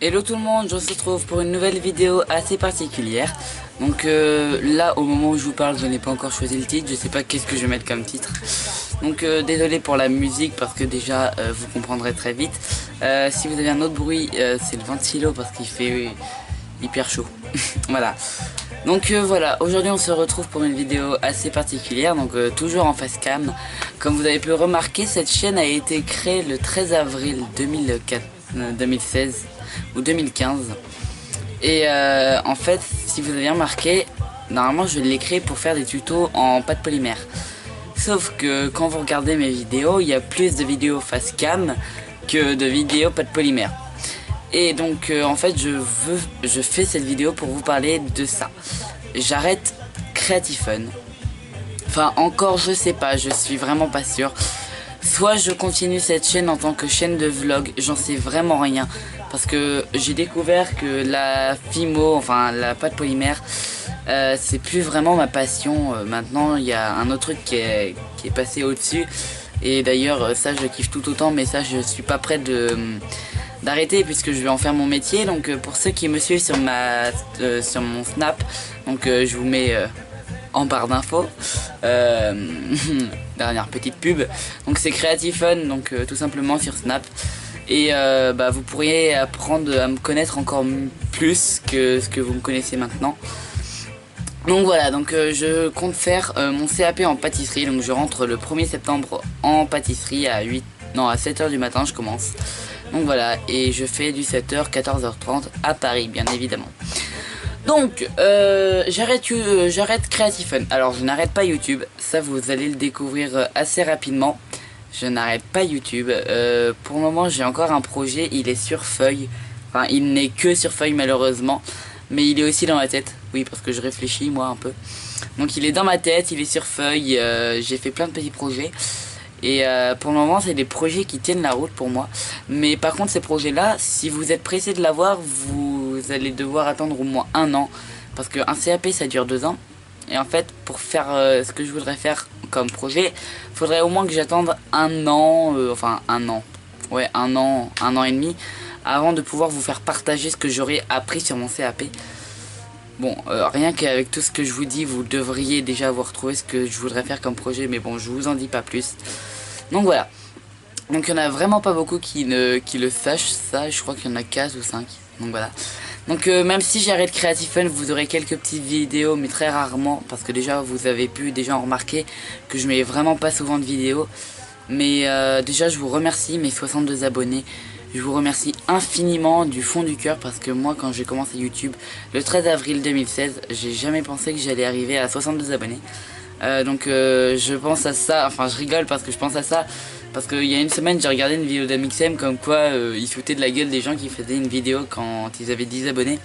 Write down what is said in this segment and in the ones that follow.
Hello tout le monde, je se retrouve pour une nouvelle vidéo assez particulière. Donc là, au moment où je vous parle, je n'ai pas encore choisi le titre, je sais pas qu'est-ce que je vais mettre comme titre. Donc désolé pour la musique parce que déjà vous comprendrez très vite. Si vous avez un autre bruit, c'est le ventilo parce qu'il fait hyper chaud. Voilà. Donc voilà, aujourd'hui on se retrouve pour une vidéo assez particulière, donc toujours en face cam. Comme vous avez pu remarquer, cette chaîne a été créée le 13 avril 2016 ou 2015. Et en fait, si vous avez remarqué, normalement je l'ai créé pour faire des tutos en pâte polymère. Sauf que quand vous regardez mes vidéos, il y a plus de vidéos face cam que de vidéos pâte polymère. Et donc en fait je fais cette vidéo pour vous parler de ça. J'arrête Creative Fun. Enfin encore je sais pas, je suis vraiment pas sûr. Soit je continue cette chaîne en tant que chaîne de vlog, j'en sais vraiment rien. Parce que j'ai découvert que la Fimo, enfin la pâte polymère, c'est plus vraiment ma passion. Maintenant il y a un autre truc qui est passé au-dessus. Et d'ailleurs ça je kiffe tout autant, mais ça je suis pas prêt d'arrêter puisque je vais en faire mon métier. Donc pour ceux qui me suivent sur sur mon Snap, donc je vous mets en barre d'infos dernière petite pub. Donc c'est Creative Fun, donc tout simplement sur Snap. Et vous pourriez apprendre à me connaître encore plus que ce que vous me connaissez maintenant. Donc voilà, donc je compte faire mon CAP en pâtisserie. Donc je rentre le 1er septembre en pâtisserie à 7h du matin je commence. Donc voilà, et je fais du 7h 14h30 à Paris bien évidemment. Donc j'arrête Creative Fun. Alors je n'arrête pas YouTube, ça vous allez le découvrir assez rapidement. Je n'arrête pas YouTube. Pour le moment j'ai encore un projet, il est sur feuille. Enfin il n'est que sur feuille malheureusement, mais il est aussi dans ma tête. Oui, parce que je réfléchis moi un peu. Donc il est dans ma tête, il est sur feuille. J'ai fait plein de petits projets. Et pour le moment c'est des projets qui tiennent la route pour moi. Mais par contre ces projets là, si vous êtes pressé de l'avoir, vous allez devoir attendre au moins 1 an. Parce qu'un CAP ça dure 2 ans. Et en fait pour faire ce que je voudrais faire comme projet, faudrait au moins que j'attende 1 an, enfin 1 an. Ouais, 1 an et demi. Avant de pouvoir vous faire partager ce que j'aurais appris sur mon CAP. Bon, rien qu'avec tout ce que je vous dis, vous devriez déjà avoir trouvé ce que je voudrais faire comme projet. Mais bon, je vous en dis pas plus. Donc voilà. Donc il n'y en a vraiment pas beaucoup qui le sachent. Ça, je crois qu'il y en a 4 ou 5. Donc voilà. Donc même si j'arrête Creative Fun, vous aurez quelques petites vidéos, mais très rarement. Parce que déjà, vous avez pu déjà en remarquer que je mets vraiment pas souvent de vidéos. Mais déjà, je vous remercie mes 62 abonnés. Je vous remercie infiniment du fond du cœur parce que moi quand j'ai commencé YouTube le 13 avril 2016, j'ai jamais pensé que j'allais arriver à 62 abonnés. Donc je pense à ça, enfin je rigole parce que je pense à ça. Parce qu'il y a une semaine j'ai regardé une vidéo d'Amixem comme quoi il foutait de la gueule des gens qui faisaient une vidéo quand ils avaient 10 abonnés.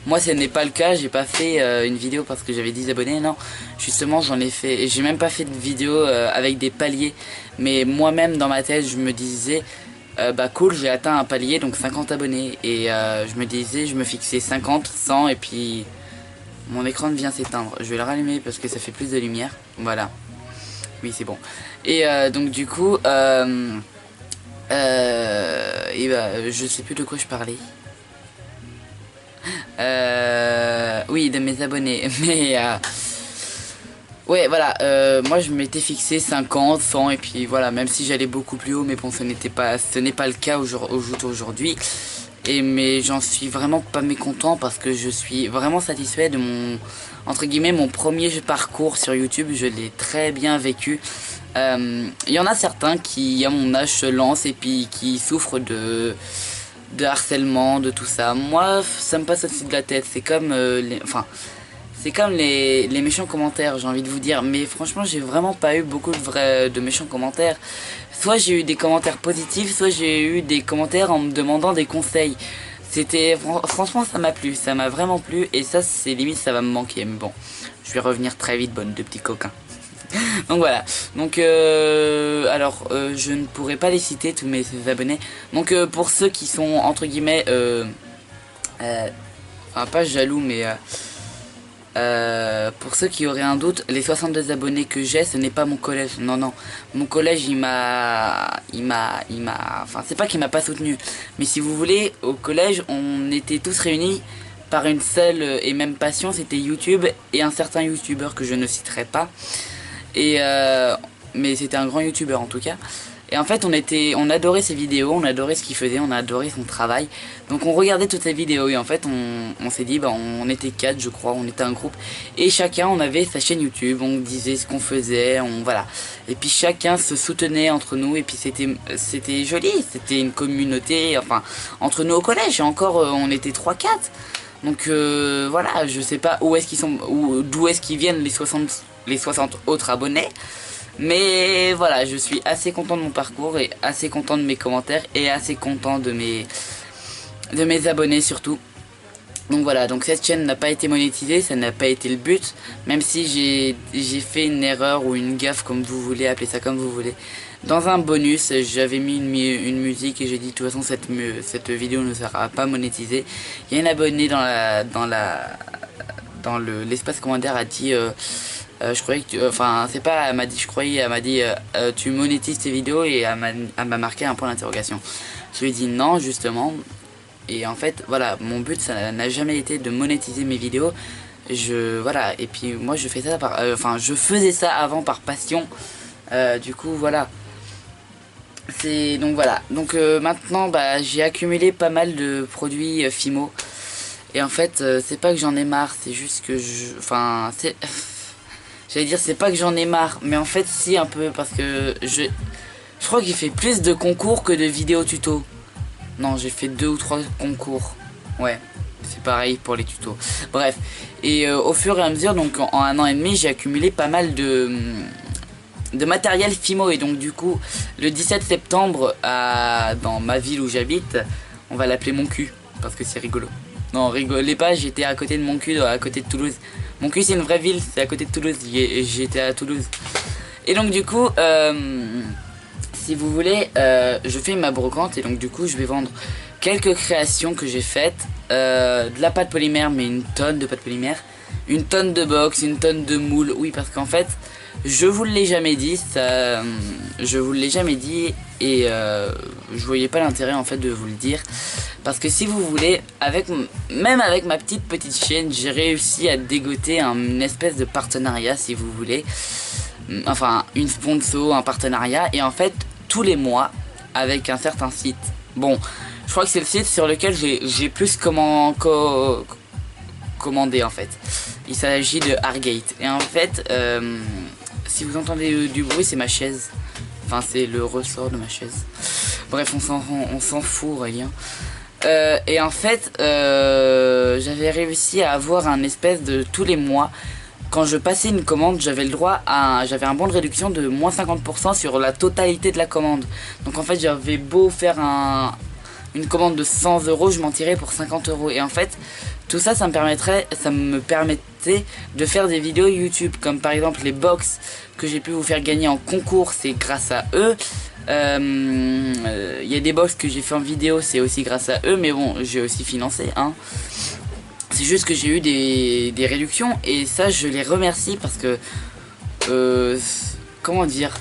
Moi ce n'est pas le cas, j'ai pas fait une vidéo parce que j'avais 10 abonnés, non. Justement j'en ai fait, et j'ai même pas fait de vidéo avec des paliers. Mais moi-même dans ma tête je me disais... cool, j'ai atteint un palier, donc 50 abonnés. Et je me disais, je me fixais 50, 100 et puis mon écran vient s'éteindre. Je vais le rallumer parce que ça fait plus de lumière. Voilà. Oui, c'est bon. Et donc du coup, je sais plus de quoi je parlais. Oui, de mes abonnés. Mais ouais, voilà, moi je m'étais fixé 50, 100 et puis voilà, même si j'allais beaucoup plus haut, mais bon, ce n'est pas le cas aujourd'hui. Mais j'en suis vraiment pas mécontent parce que je suis vraiment satisfait de entre guillemets, mon premier parcours sur YouTube. Je l'ai très bien vécu. Il y en a certains qui, à mon âge, se lancent et puis qui souffrent de harcèlement, de tout ça. Moi, ça me passe au-dessus de la tête. C'est comme c'est comme les méchants commentaires, j'ai envie de vous dire. Mais franchement, j'ai vraiment pas eu beaucoup de méchants commentaires. Soit j'ai eu des commentaires positifs, soit j'ai eu des commentaires en me demandant des conseils. Franchement, ça m'a plu, ça m'a vraiment plu. Et ça, c'est limite, ça va me manquer. Mais bon, je vais revenir très vite, bonne de petits coquins. Donc voilà. Donc je ne pourrai pas les citer tous mes abonnés. Donc pour ceux qui sont entre guillemets, enfin pas jaloux, mais Pour ceux qui auraient un doute, les 62 abonnés que j'ai, ce n'est pas mon collège. Non, non. Mon collège, enfin, c'est pas qu'il m'a pas soutenu. Mais si vous voulez, au collège, on était tous réunis par une seule et même passion, c'était YouTube et un certain YouTuber que je ne citerai pas. Mais c'était un grand YouTuber en tout cas. Et en fait, on adorait ses vidéos, on adorait ce qu'il faisait, on adorait son travail. Donc on regardait toutes ses vidéos et en fait, on s'est dit, bah, on était 4, je crois, on était un groupe. Et chacun, on avait sa chaîne YouTube, on disait ce qu'on faisait, voilà. Et puis chacun se soutenait entre nous et puis c'était joli, c'était une communauté, enfin, entre nous au collège. Et encore, on était 3-4. Donc voilà, je sais pas où est-ce qu'ils sont, d'où est-ce qu'ils viennent les 60 autres abonnés. Mais voilà, je suis assez content de mon parcours et assez content de mes commentaires et assez content de mes abonnés surtout. Donc voilà, donc cette chaîne n'a pas été monétisée, ça n'a pas été le but. Même si j'ai fait une erreur ou une gaffe, comme vous voulez, appelez ça comme vous voulez. Dans un bonus, j'avais mis une musique et j'ai dit de toute façon cette vidéo ne sera pas monétisée. Il y a une abonnée dans l'espace commentaire a dit... je croyais que enfin c'est pas elle m'a dit, je croyais, elle m'a dit tu monétises tes vidéos et elle m'a marqué un point d'interrogation. Je lui ai dit non justement, et en fait voilà, mon but ça n'a jamais été de monétiser mes vidéos. Voilà, et puis moi je fais ça par enfin je faisais ça avant par passion. Du coup voilà. Donc voilà. Donc maintenant bah j'ai accumulé pas mal de produits Fimo. Et en fait c'est pas que j'en ai marre, c'est juste que enfin c'est j'allais dire c'est pas que j'en ai marre, mais en fait si un peu, parce que je crois que j'ai fait plus de concours que de vidéos tuto. Non, j'ai fait 2 ou 3 concours. Ouais, c'est pareil pour les tutos. Bref, et au fur et à mesure, donc en 1 an et demi, j'ai accumulé pas mal de matériel Fimo. Et donc du coup, le 17 septembre, dans ma ville où j'habite, on va l'appeler mon cul, parce que c'est rigolo. Non, rigolez pas, j'étais à côté de mon cul, à côté de Toulouse. Mon cul c'est une vraie ville, c'est à côté de Toulouse, j'étais à Toulouse. Et donc du coup, si vous voulez, je fais ma brocante et donc du coup je vais vendre quelques créations que j'ai faites. De la pâte polymère, mais une tonne de pâte polymère. Une tonne de box, une tonne de moules. Oui, parce qu'en fait, je vous l'ai jamais dit, je vous l'ai jamais dit et je voyais pas l'intérêt en fait de vous le dire. Parce que si vous voulez, même avec ma petite chaîne, j'ai réussi à dégoter une espèce de partenariat si vous voulez. Enfin, une sponsor, un partenariat. Et en fait, tous les mois, avec un certain site. Bon, je crois que c'est le site sur lequel j'ai plus commandé en fait. Il s'agit de Argate. Et en fait, si vous entendez du bruit, c'est ma chaise. Enfin, c'est le ressort de ma chaise. Bref, on s'en fout, Aurélien. Et en fait, j'avais réussi à avoir un espèce de tous les mois. Quand je passais une commande, j'avais le droit j'avais un bon de réduction de moins 50% sur la totalité de la commande. Donc en fait, j'avais beau faire une commande de 100 €, je m'en tirais pour 50 €. Et en fait, tout ça, ça me permettait de faire des vidéos YouTube. Comme par exemple les box que j'ai pu vous faire gagner en concours, c'est grâce à eux. Y a des box que j'ai fait en vidéo, c'est aussi grâce à eux. Mais bon, j'ai aussi financé, hein. C'est juste que j'ai eu des réductions et ça je les remercie parce que comment dire,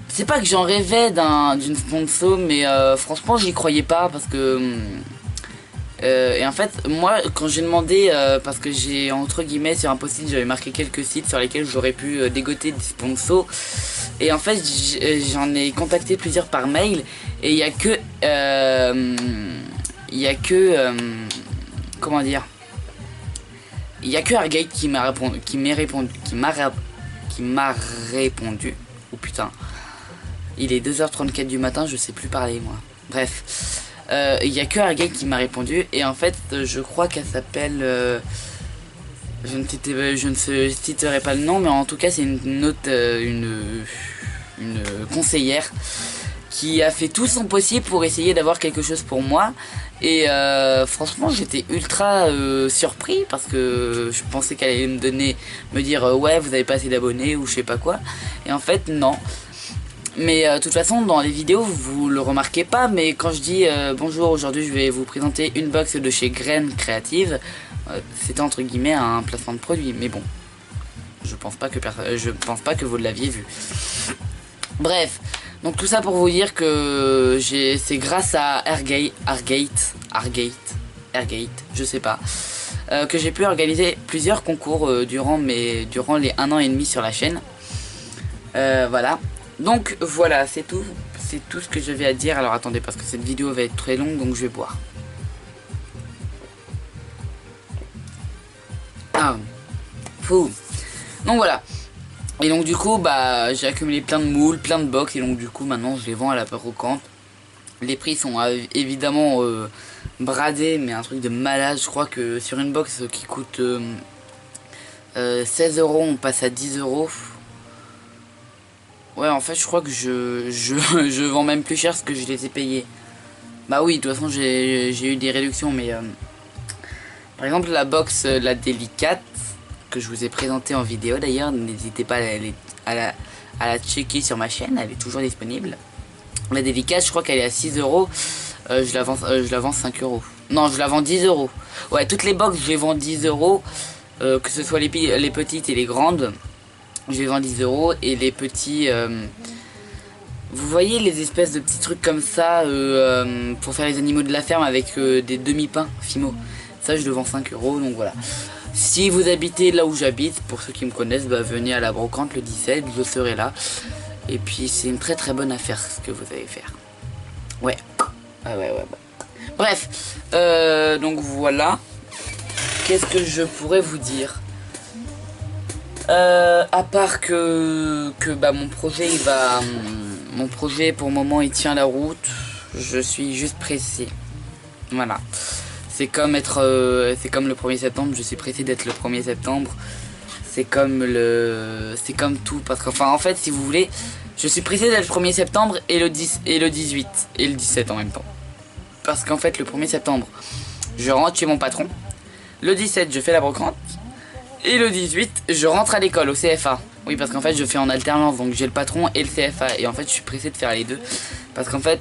c'est pas que j'en rêvais d'une sponsor, mais franchement j'y croyais pas parce que et en fait moi quand j'ai demandé parce que j'ai entre guillemets sur un post-it j'avais marqué quelques sites sur lesquels j'aurais pu dégoter des sponsors et en fait j'en ai contacté plusieurs par mail et il y a que comment dire, il y a que Argate qui m'a répondu. Oh putain, il est 2h34 du matin, je sais plus parler moi. Bref, il y a que Argate qui m'a répondu et en fait je crois qu'elle s'appelle je ne citerai pas le nom, mais en tout cas c'est une conseillère qui a fait tout son possible pour essayer d'avoir quelque chose pour moi. Et franchement j'étais ultra surpris parce que je pensais qu'elle allait me dire ouais vous avez pas assez d'abonnés ou je sais pas quoi. Et en fait non. Mais de toute façon dans les vidéos vous le remarquez pas, mais quand je dis bonjour, aujourd'hui je vais vous présenter une box de chez Graines Créatives, c'était entre guillemets un placement de produit, mais bon, je pense pas que vous l'aviez vu. Bref, donc tout ça pour vous dire que c'est grâce à Airgate, je sais pas, que j'ai pu organiser plusieurs concours durant les 1 an et demi sur la chaîne. Voilà. Donc voilà, c'est tout ce que j'avais à dire. Alors attendez, parce que cette vidéo va être très longue, donc je vais boire. Ah, fou. Donc voilà. Et donc du coup, bah j'ai accumulé plein de moules, plein de box, et donc du coup maintenant je les vends à la brocante. Les prix sont évidemment bradés, mais un truc de malade. Je crois que sur une box qui coûte 16 €, on passe à 10 €. Ouais, en fait je crois que je vends même plus cher ce que je les ai payés. Bah oui, de toute façon j'ai eu des réductions, mais par exemple la box la délicate que je vous ai présentée en vidéo d'ailleurs, n'hésitez pas à la checker sur ma chaîne, elle est toujours disponible. La délicate, je crois qu'elle est à 6 €. Je la vends 5 €. Non, je la vends 10 €. Ouais, toutes les box je les vends 10 €, que ce soit les petites et les grandes. Je les vends 10 € et les petits, vous voyez les espèces de petits trucs comme ça pour faire les animaux de la ferme avec des demi-pains Fimo. Ça je le vends 5 €, donc voilà. Si vous habitez là où j'habite, pour ceux qui me connaissent, bah, venez à la brocante le 17, je serai là. Et puis c'est une très très bonne affaire ce que vous allez faire. Ouais. Ah ouais. Bref, donc voilà. Qu'est-ce que je pourrais vous dire? À part que bah mon projet pour le moment il tient la route. Je suis juste pressé. Voilà. C'est comme le 1er septembre. Je suis pressé d'être le 1er septembre. C'est comme tout, parce qu'enfin en fait si vous voulez, je suis pressé d'être le 1er septembre et le 18 et le 17 en même temps. Parce qu'en fait le 1er septembre je rentre chez mon patron. Le 17 je fais la brocante. Et le 18, je rentre à l'école, au CFA. Oui, parce qu'en fait, je fais en alternance, donc j'ai le patron et le CFA. Et en fait, je suis pressé de faire les deux. Parce qu'en fait,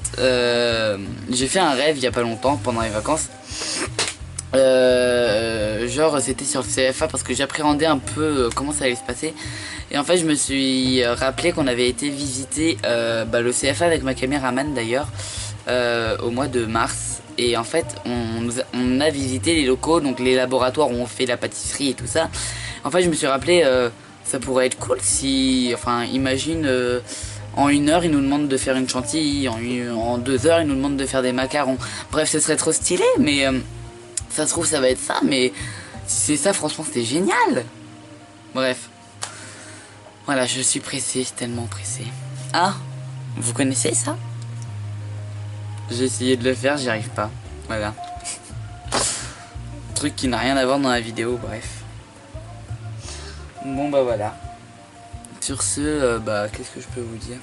j'ai fait un rêve il y a pas longtemps, pendant les vacances. Genre, c'était sur le CFA parce que j'appréhendais un peu comment ça allait se passer. Et en fait, je me suis rappelé qu'on avait été visiter le CFA avec ma caméraman d'ailleurs, au mois de mars. Et en fait on a visité les locaux, donc les laboratoires où on fait la pâtisserie et tout ça. En fait je me suis rappelé, ça pourrait être cool si, enfin imagine en 1 heure ils nous demandent de faire une chantilly, en 2 heures ils nous demandent de faire des macarons. Bref, ce serait trop stylé, mais ça se trouve ça va être ça, mais si c'est ça franchement c'est génial. Bref, voilà, je suis pressé, tellement pressé. Ah, vous connaissez ça? J'ai essayé de le faire, j'y arrive pas. Voilà. Truc qui n'a rien à voir dans la vidéo, bref. Bon bah voilà. Sur ce, qu'est-ce que je peux vous dire?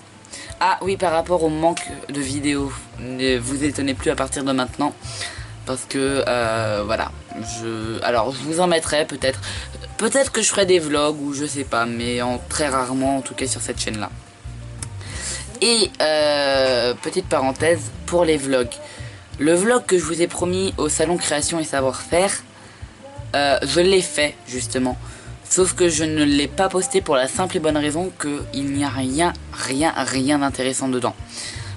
Ah oui, par rapport au manque de vidéos, ne vous étonnez plus à partir de maintenant. Parce que, voilà. Alors, je vous en mettrai peut-être. Peut-être que je ferai des vlogs ou je sais pas, mais très rarement, en tout cas sur cette chaîne-là. Et petite parenthèse pour les vlogs. Le vlog que je vous ai promis au salon création et savoir-faire, je l'ai fait justement. Sauf que je ne l'ai pas posté pour la simple et bonne raison qu'il n'y a rien d'intéressant dedans.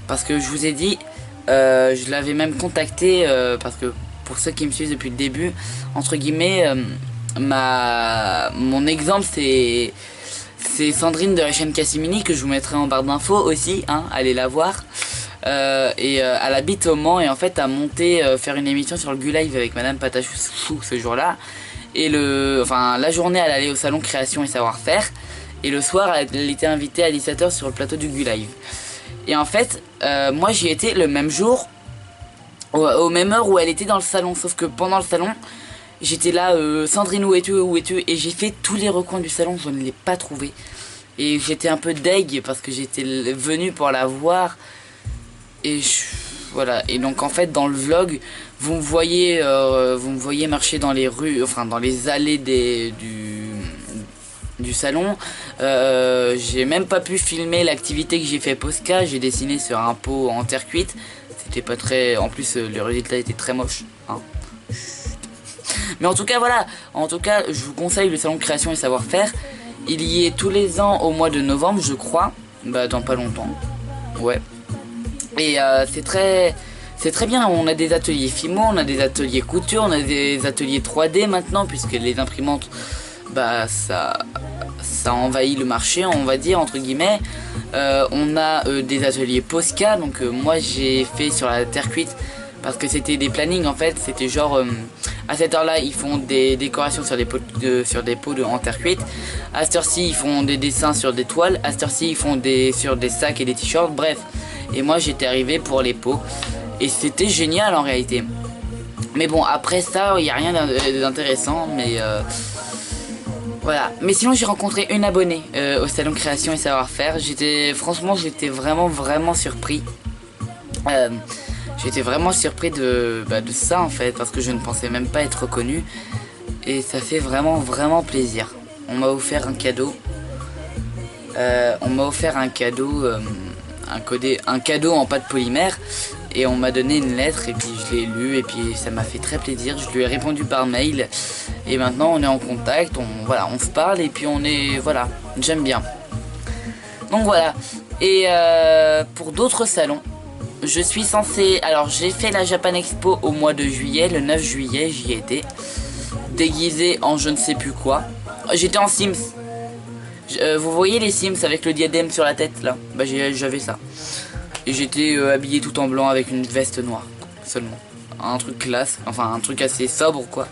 Parce que je vous ai dit, je l'avais même contacté, parce que pour ceux qui me suivent depuis le début, entre guillemets, mon exemple c'est Sandrine de la chaîne Cassimini, que je vous mettrai en barre d'infos aussi, hein, allez la voir. Elle habite au Mans et en fait a monté faire une émission sur le Gulive avec Madame Patachou ce jour-là. Et la journée elle allait au salon création et savoir-faire. Et le soir elle était invitée à 17 h sur le plateau du Gulive. Et en fait moi j'y étais le même jour, aux mêmes heures où elle était dans le salon. Sauf que pendant le salon j'étais là, Sandrine où es-tu, et j'ai fait tous les recoins du salon, je ne l'ai pas trouvé. Et j'étais un peu deg parce que j'étais venu pour la voir. Et voilà, et donc en fait dans le vlog vous me voyez marcher dans les rues, enfin dans les allées du salon. J'ai même pas pu filmer l'activité que j'ai fait Posca. J'ai dessiné sur un pot en terre cuite. C'était pas très... En plus, le résultat était très moche. Hein. Mais en tout cas, voilà. En tout cas, je vous conseille le salon création et savoir-faire. Il y est tous les ans au mois de novembre, je crois. Bah, dans pas longtemps. Ouais. Et c'est très bien. On a des ateliers Fimo, on a des ateliers couture, on a des ateliers 3D maintenant, puisque les imprimantes, bah, ça envahit le marché, on va dire, entre guillemets. On a des ateliers Posca, donc moi j'ai fait sur la terre cuite, parce que c'était des plannings en fait. C'était genre, à cette heure là ils font des décorations sur des pots en terre cuite. À cette heure-ci ils font des dessins sur des toiles. À cette heure-ci ils font sur des sacs et des t-shirts, bref. Et moi j'étais arrivé pour les pots. Et c'était génial en réalité. Mais bon, après ça, il n'y a rien d'intéressant. Mais voilà. Mais sinon, j'ai rencontré une abonnée au salon création et savoir-faire. Franchement, j'étais vraiment surpris. J'étais vraiment surpris de ça en fait. Parce que je ne pensais même pas être reconnu. Et ça fait vraiment plaisir. On m'a offert un cadeau. Un cadeau en pâte polymère. Et on m'a donné une lettre et puis je l'ai lu et puis ça m'a fait très plaisir. Je lui ai répondu par mail et maintenant on est en contact, on se parle et puis voilà, j'aime bien. Donc voilà. Et pour d'autres salons, je suis censé... Alors j'ai fait la Japan Expo au mois de juillet, le 9 juillet j'y étais. Déguisé en je ne sais plus quoi. J'étais en Sims. Vous voyez les Sims avec le diadème sur la tête là? Bah j'avais ça. Et j'étais habillé tout en blanc avec une veste noire seulement. Un truc classe, enfin un truc assez sobre quoi.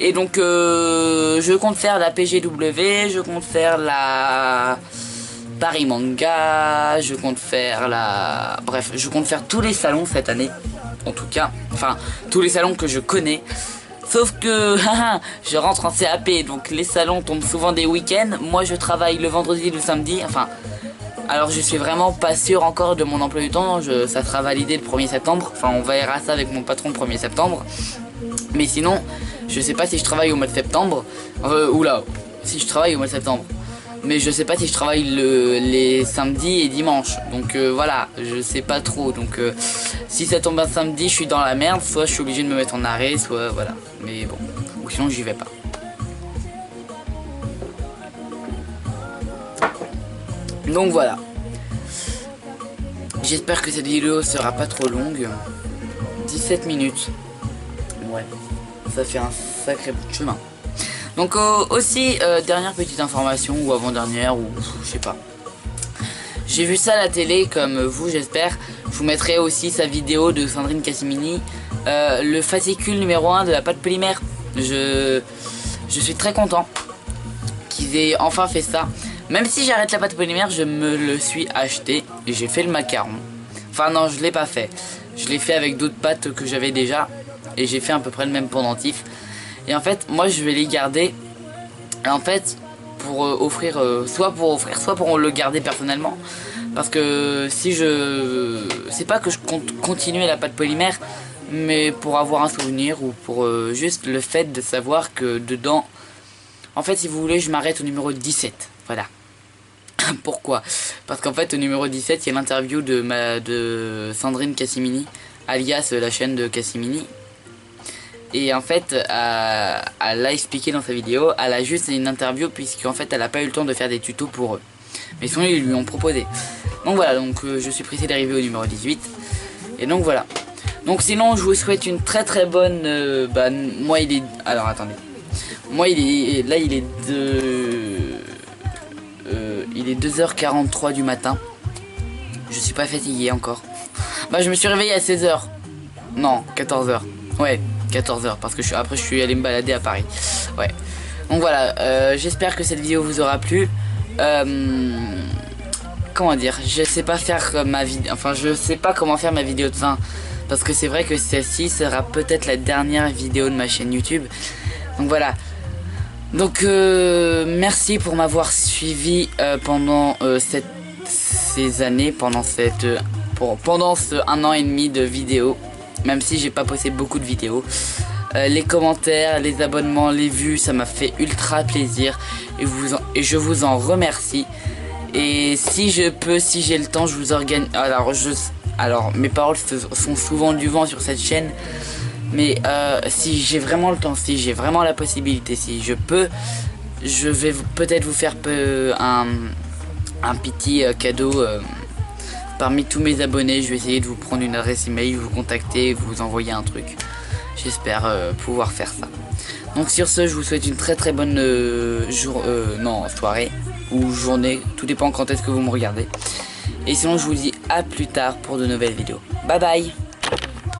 Et donc je compte faire la PGW, je compte faire la Paris Manga, je compte faire la... Bref, je compte faire tous les salons cette année. En tout cas, enfin tous les salons que je connais. Sauf que je rentre en CAP, donc les salons tombent souvent des week-ends. Moi je travaille le vendredi et le samedi, enfin... Alors je suis vraiment pas sûr encore de mon emploi du temps, ça sera validé le 1er septembre. Enfin on verra ça avec mon patron le 1er septembre. Mais sinon, je sais pas si je travaille au mois de septembre. Si je travaille au mois de septembre. Mais je sais pas si je travaille les samedis et dimanches. Donc voilà, je sais pas trop. Donc si ça tombe un samedi, je suis dans la merde. Soit je suis obligé de me mettre en arrêt, soit voilà. Mais bon, ou sinon j'y vais pas. Donc voilà. J'espère que cette vidéo sera pas trop longue. 17 minutes. Ouais. Ça fait un sacré bout de chemin. Donc aussi, dernière petite information, ou avant-dernière, ou je sais pas. J'ai vu ça à la télé, comme vous j'espère. Je vous mettrai aussi sa vidéo de Sandrine Cassimini. Le fascicule numéro 1 de la pâte polymère. Je suis très content qu'ils aient enfin fait ça. Même si j'arrête la pâte polymère, je me le suis acheté et j'ai fait le macaron. Enfin non, je l'ai pas fait. Je l'ai fait avec d'autres pâtes que j'avais déjà et j'ai fait à peu près le même pendentif. Et en fait, moi je vais les garder. Et en fait, pour offrir, soit pour le garder personnellement. Parce que si c'est pas que je compte continuer la pâte polymère, mais pour avoir un souvenir ou pour juste le fait de savoir que dedans... En fait, si vous voulez, je m'arrête au numéro 17. Voilà. Pourquoi? Parce qu'en fait au numéro 17 il y a l'interview de Sandrine Cassimini, alias la chaîne de Cassimini. Et en fait elle l'a expliqué dans sa vidéo. Elle a juste une interview puisqu'en fait elle a pas eu le temps de faire des tutos pour eux. Mais sinon ils lui ont proposé. Donc voilà, donc je suis pressé d'arriver au numéro 18. Et donc voilà. Donc sinon je vous souhaite une très bonne... moi il est... Alors attendez. Moi il est il est 2h43 du matin. Je suis pas fatigué encore. Bah je me suis réveillé à 16h. Non, 14h. Ouais, 14h parce que après je suis allé me balader à Paris. Ouais. Donc voilà, j'espère que cette vidéo vous aura plu. Comment dire, je sais pas faire ma vidéo, enfin je sais pas comment faire ma vidéo de fin. Parce que c'est vrai que celle-ci sera peut-être la dernière vidéo de ma chaîne YouTube. Donc voilà. Donc merci pour m'avoir suivi pendant ces années, pendant ce 1 an et demi de vidéos. Même si j'ai pas posté beaucoup de vidéos. les commentaires, les abonnements, les vues, ça m'a fait ultra plaisir et je vous en remercie. Et si je peux, si j'ai le temps, je vous organise. Alors mes paroles sont souvent du vent sur cette chaîne, mais si j'ai vraiment le temps, si j'ai vraiment la possibilité, si je peux, je vais peut-être vous faire un petit cadeau parmi tous mes abonnés. Je vais essayer de vous prendre une adresse email, vous contacter, vous envoyer un truc. J'espère pouvoir faire ça. Donc sur ce, je vous souhaite une très bonne soirée ou journée, tout dépend quand est-ce que vous me regardez. Et sinon je vous dis à plus tard pour de nouvelles vidéos. Bye bye.